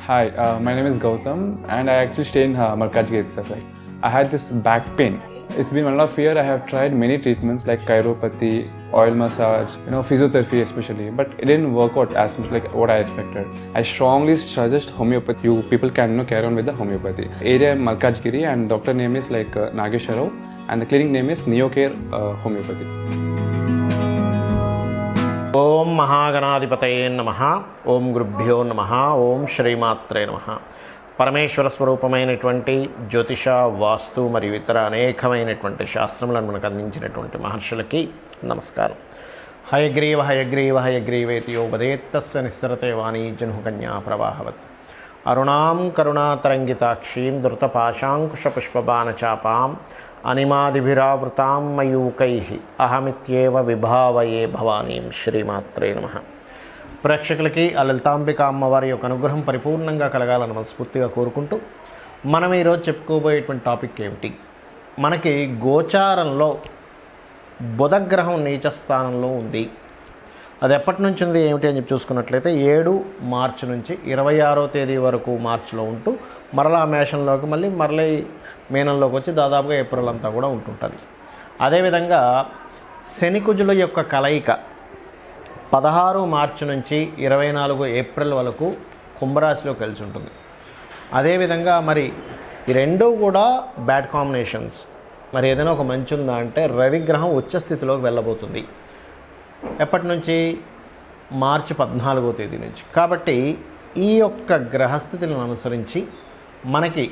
Hi, my name is Gautam and I actually stay in Markajgir itself. Like, I had this back pain. It's been 1.5 years. I have tried many treatments like chiropathy, oil massage, physiotherapy especially, but it didn't work out as much like what I expected. I strongly suggest homeopathy. You people can carry on with the homeopathy. Area Markajgiri and doctor name is like Nageswara Rao and the clinic name is Neocare Homeopathy. ఓం మహాగణాధిపతయే నమః. ఓం గురుభ్యో నమః. ఓం శ్రీమాత్రే నమః. పరమేశ్వర స్వరూపమైనటువంటి జ్యోతిష, వాస్తు మరియు ఇతర అనేకమైనటువంటి శాస్త్రములను మనకు అందించినటువంటి మహర్షులకి నమస్కారం. హయగ్రీవ హయగ్రీవ హయగ్రీవేతి యో వదేత్తస్య నిస్సరతే వాణీ జన్హుకన్యా ప్రవాహవత్. అరుణాం కరుణాతరంగితాక్షీం ధృతపాశాంకుశపుష్పబాణచాపాం అనిమాదిభిరావృతాం మయూకైః అహమిత్యేవ విభావయే భవానీం. శ్రీమాత్రే నమః. ప్రేక్షకులకి ఆ లలితాంబిక అమ్మవారి యొక్క అనుగ్రహం పరిపూర్ణంగా కలగాలని మనస్ఫూర్తిగా కోరుకుంటూ మనం ఈరోజు చెప్పుకోబోయేటువంటి టాపిక్ ఏమిటి, మనకి గోచారంలో బుధగ్రహం నీచ స్థానంలో ఉంది. అది ఎప్పటి నుంచి ఉంది ఏమిటి అని చెప్పి చూసుకున్నట్లయితే 7 మార్చి నుంచి 26వ తేదీ వరకు మార్చిలో ఉంటూ మరలా మేషంలోకి మళ్ళీ మీనంలోకి వచ్చి దాదాపుగా ఏప్రిల్ అంతా కూడా ఉంటుంటుంది. అదేవిధంగా శనికుజుల యొక్క కలయిక 16 మార్చి నుంచి 24 ఏప్రిల్ వరకు కుంభరాశిలో కలిసి ఉంటుంది. అదేవిధంగా మరి ఈ రెండూ కూడా బ్యాడ్ కాంబినేషన్స్. మరి ఏదైనా ఒక మంచి ఉందా అంటే రవిగ్రహం ఉచ్చస్థితిలోకి వెళ్ళబోతుంది. ఎప్పటి నుంచి? మార్చి 14వ తేదీ నుంచి. కాబట్టి ఈ యొక్క గ్రహస్థితులను అనుసరించి మనకి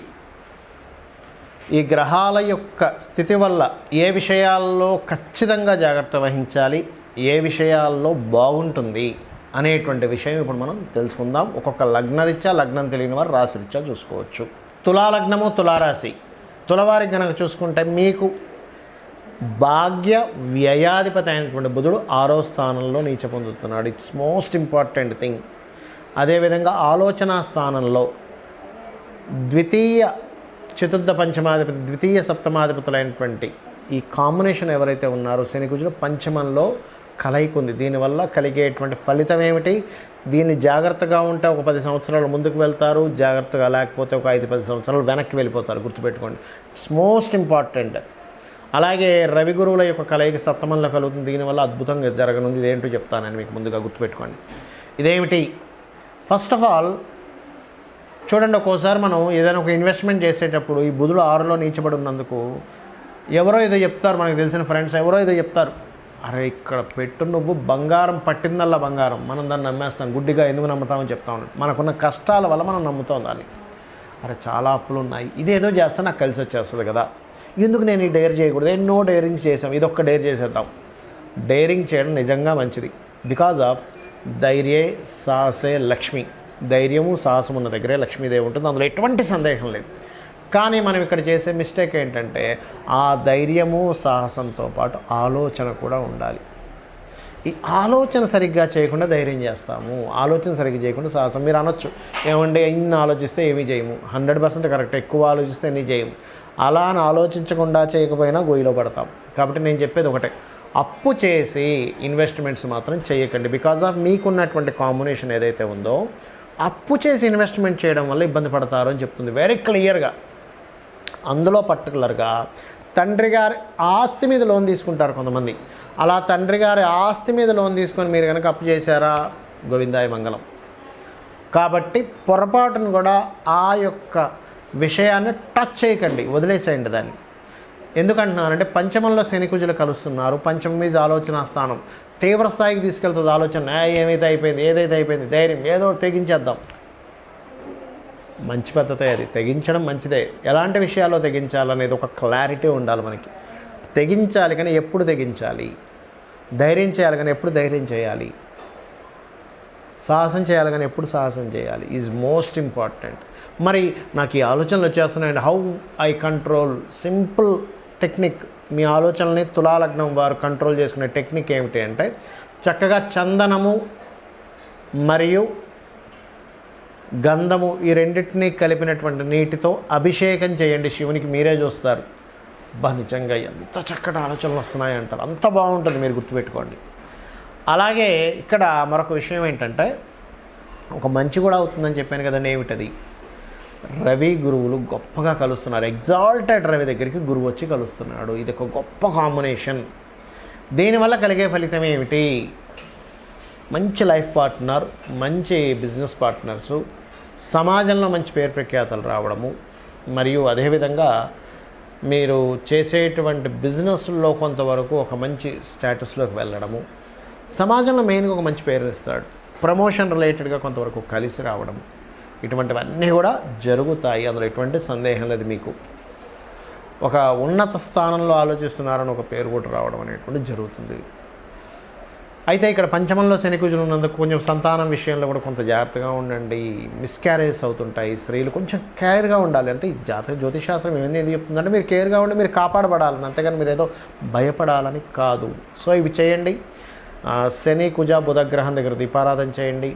ఈ గ్రహాల యొక్క స్థితి వల్ల ఏ విషయాల్లో ఖచ్చితంగా జాగ్రత్త వహించాలి, ఏ విషయాల్లో బాగుంటుంది అనేటువంటి విషయం ఇప్పుడు మనం తెలుసుకుందాం. ఒక్కొక్క లగ్నరీత్యా, లగ్నం తెలియని వారు రాశిరీత్యా చూసుకోవచ్చు. తులాలగ్నము, తులారాశి. తులవారికి కనుక చూసుకుంటే మీకు భాగ్య వ్యయాధిపతి అయినటువంటి బుధుడు 6వ స్థానంలో నీచ పొందుతున్నాడు. It's most important thing. అదేవిధంగా ఆలోచన స్థానంలో ద్వితీయ చతుర్థ పంచమాధిపతి, ద్వితీయ సప్తమాధిపతులైనటువంటి ఈ కాంబినేషన్ ఎవరైతే ఉన్నారో శనికుజులు పంచమంలో కలయిక ఉంది. దీనివల్ల కలిగేటువంటి ఫలితం ఏమిటి? దీన్ని జాగ్రత్తగా ఉంటే ఒక 10 సంవత్సరాలు ముందుకు వెళ్తారు, జాగ్రత్తగా లేకపోతే ఒక 5-10 సంవత్సరాలు వెనక్కి వెళ్ళిపోతారు. గుర్తుపెట్టుకోండి, ఇట్స్ మోస్ట్ ఇంపార్టెంట్. అలాగే రవి గురువుల యొక్క కలయిక సప్తమంలో కలుగుతుంది. దీనివల్ల అద్భుతంగా జరగనుంది. ఇదేంటో చెప్తానని మీకు ముందుగా గుర్తుపెట్టుకోండి. ఇదేమిటి? ఫస్ట్ ఆఫ్ ఆల్ చూడండి, ఒక్కోసారి మనం ఏదైనా ఒక ఇన్వెస్ట్మెంట్ చేసేటప్పుడు ఈ బుధుడు 6లో నీచబడి ఉన్నందుకు ఎవరో ఏదో చెప్తారు, మనకు తెలిసిన ఫ్రెండ్స్ ఎవరో ఏదో చెప్తారు, అరే ఇక్కడ పెట్టు, నువ్వు బంగారం పట్టిందల్లా బంగారం, మనం దాన్ని నమ్మేస్తాం. గుడ్డిగా ఎందుకు నమ్ముతామని చెప్తా ఉన్నాం. మనకున్న కష్టాల వల్ల మనం నమ్ముతాం దాన్ని. అరే చాలా అప్పులు ఉన్నాయి, ఇదేదో చేస్తే నాకు కలిసి వచ్చేస్తుంది కదా, ఎందుకు నేను ఈ డేర్ చేయకూడదు? ఎన్నో డేరింగ్ చేసాం, ఇదొక్క డేర్ చేసేద్దాం. డేరింగ్ చేయడం నిజంగా మంచిది. బికాజ్ ఆఫ్ ధైర్యే సాహసే లక్ష్మి. ధైర్యము సాహసం ఉన్న దగ్గరే లక్ష్మీదేవి ఉంటుంది, అందులో ఎటువంటి సందేహం లేదు. కానీ మనం ఇక్కడ చేసే మిస్టేక్ ఏంటంటే ఆ ధైర్యము సాహసంతో పాటు ఆలోచన కూడా ఉండాలి. ఈ ఆలోచన సరిగ్గా చేయకుండా ధైర్యం చేస్తాము, ఆలోచన సరిగ్గా చేయకుండా సాహసం. మీరు అనొచ్చు, ఏమంటే ఇన్ని ఆలోచిస్తే ఏమీ చేయము. 100% కరెక్ట్. ఎక్కువ ఆలోచిస్తే ఎన్ని చేయము. అలా అని ఆలోచించకుండా చేయకపోయినా గొయ్యిలో పడతాం. కాబట్టి నేను చెప్పేది ఒకటే, అప్పు చేసి ఇన్వెస్ట్మెంట్స్ మాత్రం చేయకండి. బికాజ్ ఆఫ్ మీకున్నటువంటి కాంబినేషన్ ఏదైతే ఉందో అప్పు చేసి ఇన్వెస్ట్మెంట్ చేయడం వల్ల ఇబ్బంది పడతారు అని చెప్తుంది వెరీ క్లియర్గా. అందులో పర్టికులర్గా తండ్రి గారి ఆస్తి మీద లోన్ తీసుకుంటారు కొంతమంది. అలా తండ్రి గారి ఆస్తి మీద లోన్ తీసుకొని మీరు కనుక అప్పు చేశారా, గోవిందాయ మంగళం. కాబట్టి పొరపాటును కూడా ఆ యొక్క విషయాన్ని టచ్ చేయకండి, వదిలేసేయండి దాన్ని. ఎందుకంటున్నారంటే పంచమంలో శనికుజులు కలుస్తున్నారు. పంచమం మీద ఆలోచన స్థానం తీవ్ర స్థాయికి తీసుకెళ్తుంది. ఆలోచన ఏమైతే అయిపోయింది, ఏదైతే అయిపోయింది, ధైర్యం ఏదో తెగించేద్దాం. మంచి పద్ధతే అది, తెగించడం మంచిదే. ఎలాంటి విషయాల్లో తెగించాలనేది ఒక క్లారిటీ ఉండాలి మనకి. తెగించాలి కానీ ఎప్పుడు తెగించాలి, ధైర్యం చేయాలి కానీ ఎప్పుడు ధైర్యం చేయాలి, సాహసం చేయాలి కానీ ఎప్పుడు సాహసం చేయాలి ఈజ్ మోస్ట్ ఇంపార్టెంట్. మరి నాకు ఈ ఆలోచనలు వచ్చేస్తున్నాయండి, how I control? Simple technique. మీ ఆలోచనల్ని తులాలగ్నం వారు కంట్రోల్ చేసుకునే టెక్నిక్ ఏమిటి అంటే చక్కగా చందనము మరియు గంధము ఈ రెండింటినీ కలిపినటువంటి నీటితో అభిషేకం చేయండి శివునికి. మీరే చూస్తారు, నిజంగా ఎంత చక్కటి ఆలోచనలు వస్తున్నాయి అంటారు. అంత బాగుంటుంది, మీరు గుర్తుపెట్టుకోండి. అలాగే ఇక్కడ మరొక విషయం ఏంటంటే ఒక మంచి కూడా అవుతుందని చెప్పాను కదండి. ఏమిటది? రవి గురువులు గొప్పగా కలుస్తున్నారు. ఎగ్జాల్టెడ్ రవి దగ్గరికి గురువు వచ్చి కలుస్తున్నాడు. ఇది ఒక గొప్ప కాంబినేషన్. దీనివల్ల కలిగే ఫలితం ఏమిటి? మంచి లైఫ్ పార్ట్నర్, మంచి బిజినెస్ పార్ట్నర్సు, సమాజంలో మంచి పేరు ప్రఖ్యాతలు రావడము, మరియు అదేవిధంగా మీరు చేసేటువంటి బిజినెస్లో కొంతవరకు ఒక మంచి స్టేటస్లోకి వెళ్ళడము, సమాజంలో మెయిన్గా ఒక మంచి పేరు ఇస్తాడు, ప్రమోషన్ రిలేటెడ్గా కొంతవరకు కలిసి రావడం, ఇటువంటివన్నీ కూడా జరుగుతాయి. అందులో ఎటువంటి సందేహం లేదు. మీకు ఒక ఉన్నత స్థానంలో ఆలోచిస్తున్నారని ఒక పేరు కూడా రావడం అనేటువంటి జరుగుతుంది. అయితే ఇక్కడ పంచమంలో శని కుజులు ఉన్నందుకు కొంచెం సంతానం విషయంలో కూడా కొంత జాగ్రత్తగా ఉండండి. మిస్క్యారేజెస్ అవుతుంటాయి. స్త్రీలు కొంచెం కేర్గా ఉండాలి. అంటే జాతక జ్యోతిషాస్త్రం ఏమైనా ఏది చెప్తుందంటే మీరు కేర్గా ఉండి మీరు కాపాడబడాలని, అంతేగాని మీరు ఏదో భయపడాలని కాదు. సో ఇవి చేయండి. శని కుజ బుధగ్రహం దగ్గర దీపారాధన చేయండి.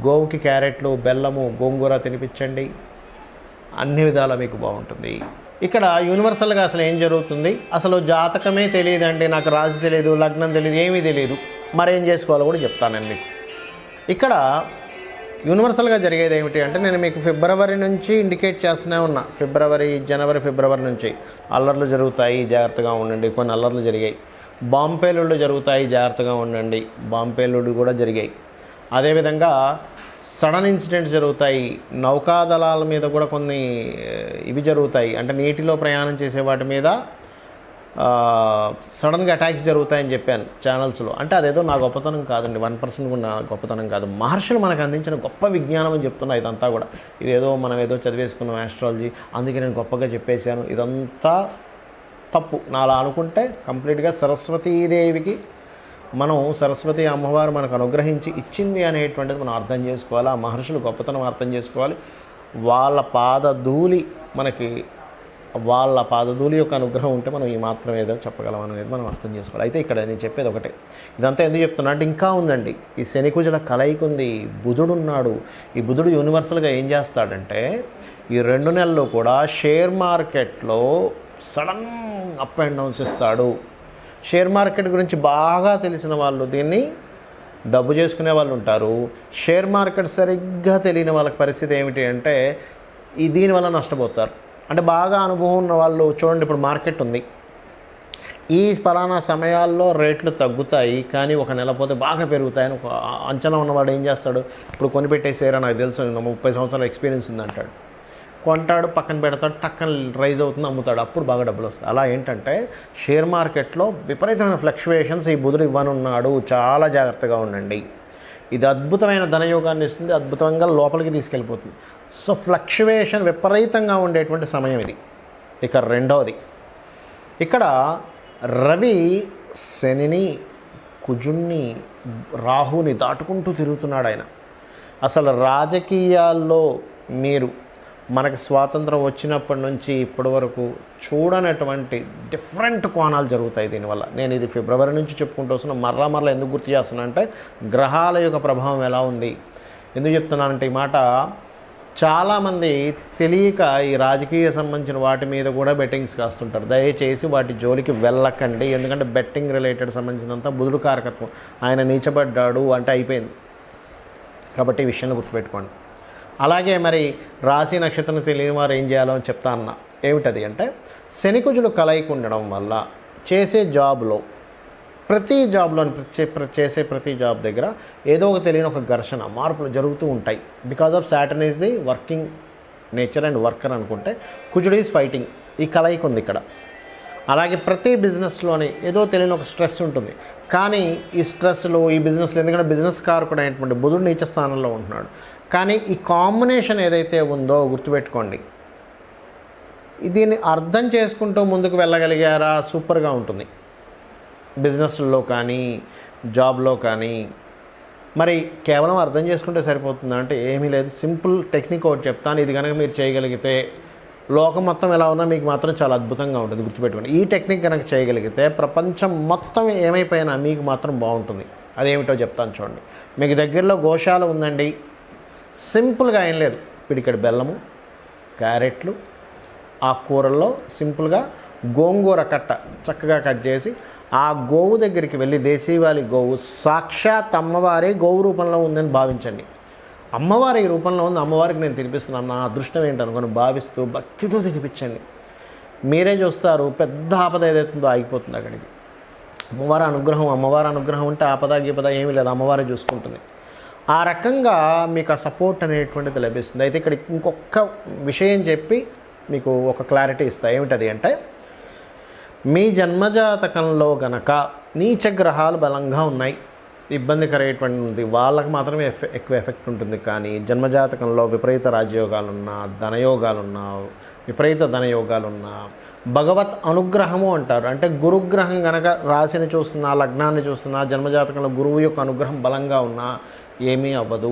గోవుకి క్యారెట్లు, బెల్లము, గోంగూర తినిపించండి. అన్ని విధాలా మీకు బాగుంటుంది. ఇక్కడ యూనివర్సల్గా అసలు ఏం జరుగుతుంది? అసలు జాతకమే తెలియదండి, నాకు రాశి తెలియదు, లగ్నం తెలియదు, ఏమీ తెలియదు, మరేం చేసుకోవాలో కూడా చెప్తానండి మీకు. ఇక్కడ యూనివర్సల్గా జరిగేది ఏమిటి అంటే, నేను మీకు ఫిబ్రవరి నుంచి ఇండికేట్ చేస్తూనే ఉన్నా. జనవరి ఫిబ్రవరి నుంచి అల్లర్లు జరుగుతాయి, జాగ్రత్తగా ఉండండి. కొన్ని అల్లర్లు జరిగాయి. బాంబేలుళ్ళు జరుగుతాయి, జాగ్రత్తగా ఉండండి. బాంబేలుళ్ళు కూడా జరిగాయి. అదేవిధంగా సడన్ ఇన్సిడెంట్స్ జరుగుతాయి. నౌకాదళాల మీద కూడా కొన్ని ఇవి జరుగుతాయి. అంటే నీటిలో ప్రయాణం చేసే వాటి మీద సడన్గా అటాక్స్ జరుగుతాయని చెప్పాను ఛానల్స్లో. అంటే అదేదో నా గొప్పతనం కాదండి, 1% కూడా నా గొప్పతనం కాదు. మహర్షులు మనకు అందించిన గొప్ప విజ్ఞానం అని చెప్తున్నా. ఇదంతా కూడా ఇదేదో మనం ఏదో చదివేసుకున్నాం ఆస్ట్రాలజీ, అందుకే నేను గొప్పగా చెప్పేశాను, ఇదంతా తప్పు. నా అలా అనుకుంటే కంప్లీట్గా సరస్వతీదేవికి మనం సరస్వతి అమ్మవారు మనకు అనుగ్రహించి ఇచ్చింది అనేటువంటిది మనం అర్థం చేసుకోవాలి. ఆ మహర్షులు గొప్పతనం అర్థం చేసుకోవాలి. వాళ్ళ పాదధూళి యొక్క అనుగ్రహం ఉంటే మనం ఈ మాత్రం ఏదో చెప్పగలం అనేది మనం అర్థం చేసుకోవాలి. అయితే ఇక్కడ నేను చెప్పేది ఒకటే. ఇదంతా ఎందుకు చెప్తున్నా అంటే ఇంకా ఉందండి. ఈ శని కుజుల కలయిక ఉంది. బుధుడు ఉన్నాడు. ఈ బుధుడు యూనివర్సల్గా ఏం చేస్తాడంటే, ఈ 2 నెలలు కూడా షేర్ మార్కెట్లో సడన్ అప్ అండ్ డౌన్స్ ఇస్తాడు. షేర్ మార్కెట్ గురించి బాగా తెలిసిన వాళ్ళు దీన్ని డబ్బు చేసుకునే వాళ్ళు ఉంటారు. షేర్ మార్కెట్ సరిగ్గా తెలియని వాళ్ళకి పరిస్థితి ఏమిటి అంటే దీనివల్ల నష్టపోతారు. అంటే బాగా అనుభవం ఉన్న వాళ్ళు చూడండి, ఇప్పుడు మార్కెట్ ఉంది, ఈ పలానా సమయాల్లో రేట్లు తగ్గుతాయి కానీ ఒక నెల పోతే బాగా పెరుగుతాయని ఒక అంచనా ఉన్నవాడు ఏం చేస్తాడు, ఇప్పుడు కొనిపెట్టేసారా నాకు తెలుసు 30 సంవత్సరాల ఎక్స్పీరియన్స్ ఉందంటాడు, కొంటాడు, పక్కన పెడతాడు, టక్కన రైజ్ అవుతుంది, అమ్ముతాడు, అప్పుడు బాగా డబ్బులు వస్తాయి. అలా ఏంటంటే షేర్ మార్కెట్లో విపరీతమైన ఫ్లక్చువేషన్స్ ఈ బుధుడు ఇవ్వనున్నాడు. చాలా జాగ్రత్తగా ఉండండి. ఇది అద్భుతమైన ధనయోగాన్ని ఇస్తుంది, అద్భుతంగా లోపలికి తీసుకెళ్ళిపోతుంది. సో ఫ్లక్చువేషన్ విపరీతంగా ఉండేటువంటి సమయం ఇది. ఇక రెండవది, ఇక్కడ రవి శనిని, కుజుణ్ణి, రాహుని దాటుకుంటూ తిరుగుతున్నాడు ఆయన. అసలు రాజకీయాల్లో మీరు మనకి స్వాతంత్రం వచ్చినప్పటి నుంచి ఇప్పటి వరకు చూడనటువంటి డిఫరెంట్ కోణాలు జరుగుతాయి దీనివల్ల. నేను ఇది ఫిబ్రవరి నుంచి చెప్పుకుంటూ వస్తున్నా. మరలా ఎందుకు గుర్తు చేస్తున్నా అంటే గ్రహాల యొక్క ప్రభావం ఎలా ఉంది. ఎందుకు చెప్తున్నానంటే ఈ మాట, చాలామంది తెలియక ఈ రాజకీయ సంబంధించిన వాటి మీద కూడా బెట్టింగ్స్ కాస్తుంటారు. దయచేసి వాటి జోలికి వెళ్ళకండి. ఎందుకంటే బెట్టింగ్ రిలేటెడ్ సంబంధించినంత బుధుడు కారకత్వం, ఆయన నీచబడ్డాడు అంటే అయిపోయింది. కాబట్టి ఈ విషయాన్ని గుర్తుపెట్టుకోండి. అలాగే మరి రాశి నక్షత్రం తెలియని వారు ఏం చేయాలో అని చెప్తా అన్న. ఏమిటది అంటే, శని కుజులు కలయిక ఉండడం వల్ల చేసే జాబ్లో ప్రతి జాబ్ దగ్గర ఏదో ఒక తెలియని ఒక ఘర్షణ, మార్పులు జరుగుతూ ఉంటాయి. Because of Saturn is the working nature and worker అనుకుంటే, కుజుడు ఈజ్ ఫైటింగ్. ఈ కలయిక ఉంది ఇక్కడ. అలాగే ప్రతి బిజినెస్లోని ఏదో తెలియని ఒక స్ట్రెస్ ఉంటుంది. కానీ ఈ స్ట్రెస్లో ఈ బిజినెస్లో, ఎందుకంటే బిజినెస్ కారకుడు అయినటువంటి బుధుడు నీచ స్థానంలో ఉంటున్నాడు. కానీ ఈ కాంబినేషన్ ఏదైతే ఉందో గుర్తుపెట్టుకోండి. దీన్ని అర్థం చేసుకుంటూ ముందుకు వెళ్ళగలిగారా సూపర్గా ఉంటుంది. బిజినెస్లో కానీ జాబ్లో కానీ. మరి కేవలం అర్థం చేసుకుంటే సరిపోతుందా అంటే ఏమీ లేదు. సింపుల్ టెక్నిక్ ఒకటి చెప్తాను. ఇది కనుక మీరు చేయగలిగితే లోకం మొత్తం ఎలా ఉన్నా మీకు మాత్రం చాలా అద్భుతంగా ఉంటుంది. గుర్తుపెట్టుకోండి. ఈ టెక్నిక్ కనుక చేయగలిగితే ప్రపంచం మొత్తం ఏమైపోయినా మీకు మాత్రం బాగుంటుంది. అదేమిటో చెప్తాను చూడండి. మీకు దగ్గరలో గోశాల ఉందండి. సింపుల్గా ఏం లేదు, పిడికెడు బెల్లము, క్యారెట్లు, ఆకుకూరల్లో సింపుల్గా గోంగూర కట్ట చక్కగా కట్ చేసి ఆ గోవు దగ్గరికి వెళ్ళి, దేశీవాలి గోవు సాక్షాత్ అమ్మవారే గోవు రూపంలో ఉందని భావించండి. అమ్మవారి రూపంలో ఉంది, అమ్మవారికి నేను తినిపిస్తున్నాను, నా అదృష్టం ఏంటనుకొని భావిస్తూ భక్తితో తినిపించండి. మీరే చూస్తారు పెద్ద ఆపద ఏదైతుందో ఆగిపోతుంది అక్కడికి. అమ్మవారి అనుగ్రహం ఉంటే ఆపద గీపద ఏమీ లేదు, అమ్మవారే చూసుకుంటుంది. ఆ రకంగా మీకు ఆ సపోర్ట్ అనేటువంటిది లభిస్తుంది. అయితే ఇక్కడ ఇంకొక విషయం చెప్పి మీకు ఒక క్లారిటీ ఇస్తా. ఏమిటది అంటే, మీ జన్మజాతకంలో గనక నీచగ్రహాలు బలంగా ఉన్నాయి, ఇబ్బందికరమైనటువంటి ఉంది, వాళ్ళకి మాత్రమే ఎక్కువ ఎఫెక్ట్ ఉంటుంది. కానీ జన్మజాతకంలో విపరీత రాజయోగాలున్నా, ధనయోగాలున్నా, విపరీత ధనయోగాలున్నా, భగవత్ అనుగ్రహము అంటారు. అంటే గురుగ్రహం గనక రాశిని చూస్తున్నా, లగ్నాన్ని చూస్తున్నా, జన్మజాతకంలో గురువు యొక్క అనుగ్రహం బలంగా ఉన్నా ఏమీ అవ్వదు.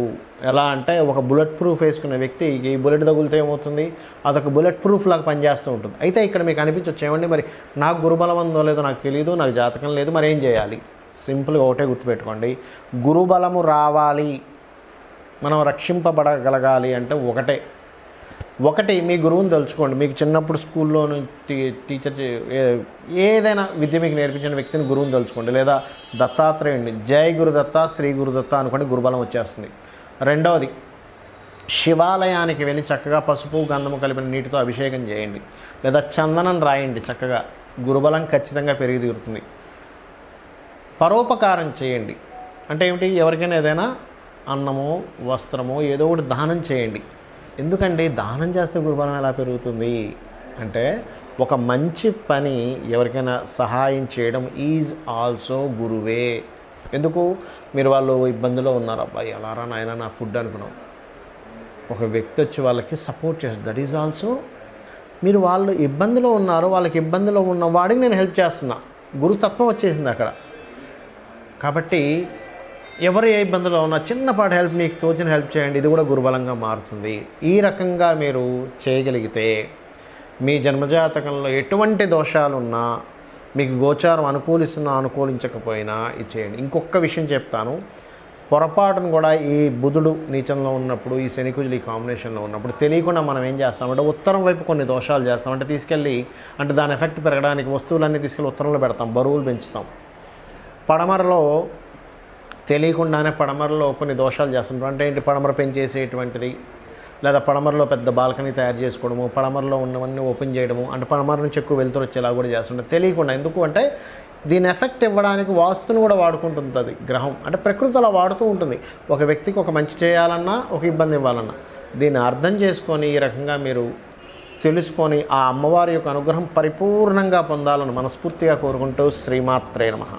ఎలా అంటే, ఒక బుల్లెట్ ప్రూఫ్ వేసుకునే వ్యక్తి ఈ బుల్లెట్ తగులితే ఏమవుతుంది, అదొక బుల్లెట్ ప్రూఫ్ లాగా పనిచేస్తూ ఉంటుంది. అయితే ఇక్కడ మీకు అనిపించవచ్చు, ఏమండి మరి నాకు గురుబలం ఉందో లేదో నాకు తెలియదు, నాకు జాతకం లేదు, మరి ఏం చేయాలి? సింపుల్గా ఒకటే గుర్తుపెట్టుకోండి, గురుబలము రావాలి, మనం రక్షింపబడగలగాలి అంటే ఒకటి మీ గురువుని తెలుసుకోండి. మీకు చిన్నప్పుడు స్కూల్లో టీచర్ ఏదైనా విద్య మీకు నేర్పించిన వ్యక్తిని గురువుని తెలుసుకోండి. లేదా దత్తాత్రేయుడిని, జై గురుదత్త, శ్రీ గురుదత్త అనుకోండి, గురుబలం వచ్చేస్తుంది. రెండవది, శివాలయానికి వెళ్ళి చక్కగా పసుపు గంధము కలిపిన నీటితో అభిషేకం చేయండి, లేదా చందనం రాయండి, చక్కగా గురుబలం ఖచ్చితంగా పెరిగి తీరుతుంది. పరోపకారం చేయండి. అంటే ఏమిటి? ఎవరికైనా ఏదైనా అన్నమో వస్త్రమో ఏదో ఒకటి దానం చేయండి. ఎందుకంటే దానం చేస్తే గురుబలం ఎలా పెరుగుతుంది అంటే, ఒక మంచి పని ఎవరికైనా సహాయం చేయడం ఈజ్ ఆల్సో గురువే. ఎందుకు? మీరు వాళ్ళు ఇబ్బందిలో ఉన్నారు, అబ్బాయి ఎలారా నాయన నా ఫుడ్ అనుకున్నాం, ఒక వ్యక్తి వచ్చి వాళ్ళకి సపోర్ట్ చేస్తారు, దట్ ఈజ్ ఆల్సో మీరు వాళ్ళు ఇబ్బందిలో ఉన్నారు, వాళ్ళకి ఇబ్బందిలో ఉన్న వాడికి నేను హెల్ప్ చేస్తున్నా, గురుతత్వం వచ్చేసింది అక్కడ. కాబట్టి ఎవరు ఏ ఇబ్బందులో ఉన్నా చిన్నపాటి హెల్ప్, మీకు తోచిన హెల్ప్ చేయండి, ఇది కూడా గురుబలంగా మారుతుంది. ఈ రకంగా మీరు చేయగలిగితే మీ జన్మజాతకంలో ఎటువంటి దోషాలున్నా, మీకు గోచారం అనుకూలించకపోయినా ఇది చేయండి. ఇంకొక విషయం చెప్తాను, పొరపాటును కూడా ఈ బుధుడు నీచంలో ఉన్నప్పుడు, ఈ శనికుజులు ఈ కాంబినేషన్లో ఉన్నప్పుడు తెలియకుండా మనం ఏం చేస్తామంటే ఉత్తరం వైపు కొన్ని దోషాలు చేస్తాం. అంటే తీసుకెళ్ళి, అంటే దాని ఎఫెక్ట్ పెరగడానికి వస్తువులన్నీ తీసుకెళ్ళి ఉత్తరంలో పెడతాం, బరువులు పెంచుతాం. పడమరలో తెలియకుండానే పడమరలో కొన్ని దోషాలు చేస్తుంటాం. అంటే ఏంటి? పడమర పెంచేసేటువంటిది, లేదా పడమరలో పెద్ద బాల్కనీ తయారు చేసుకోవడము, పడమరలో ఉన్నవన్నీ ఓపెన్ చేయడము, అంటే పడమర నుంచి ఎక్కువ వెళ్తురు వచ్చేలా కూడా చేస్తుంటాం తెలియకుండా. ఎందుకు అంటే దీని ఎఫెక్ట్ ఇవ్వడానికి వాస్తును కూడా వాడుకుంటుంది అది గ్రహం. అంటే ప్రకృతి అలా వాడుతూ ఉంటుంది. ఒక వ్యక్తికి ఒక మంచి చేయాలన్నా, ఒక ఇబ్బంది ఇవ్వాలన్నా, దీన్ని అర్థం చేసుకొని ఈ రకంగా మీరు తెలుసుకొని ఆ అమ్మవారి యొక్క అనుగ్రహం పరిపూర్ణంగా పొందాలని మనస్ఫూర్తిగా కోరుకుంటూ శ్రీమాత్రే నమః.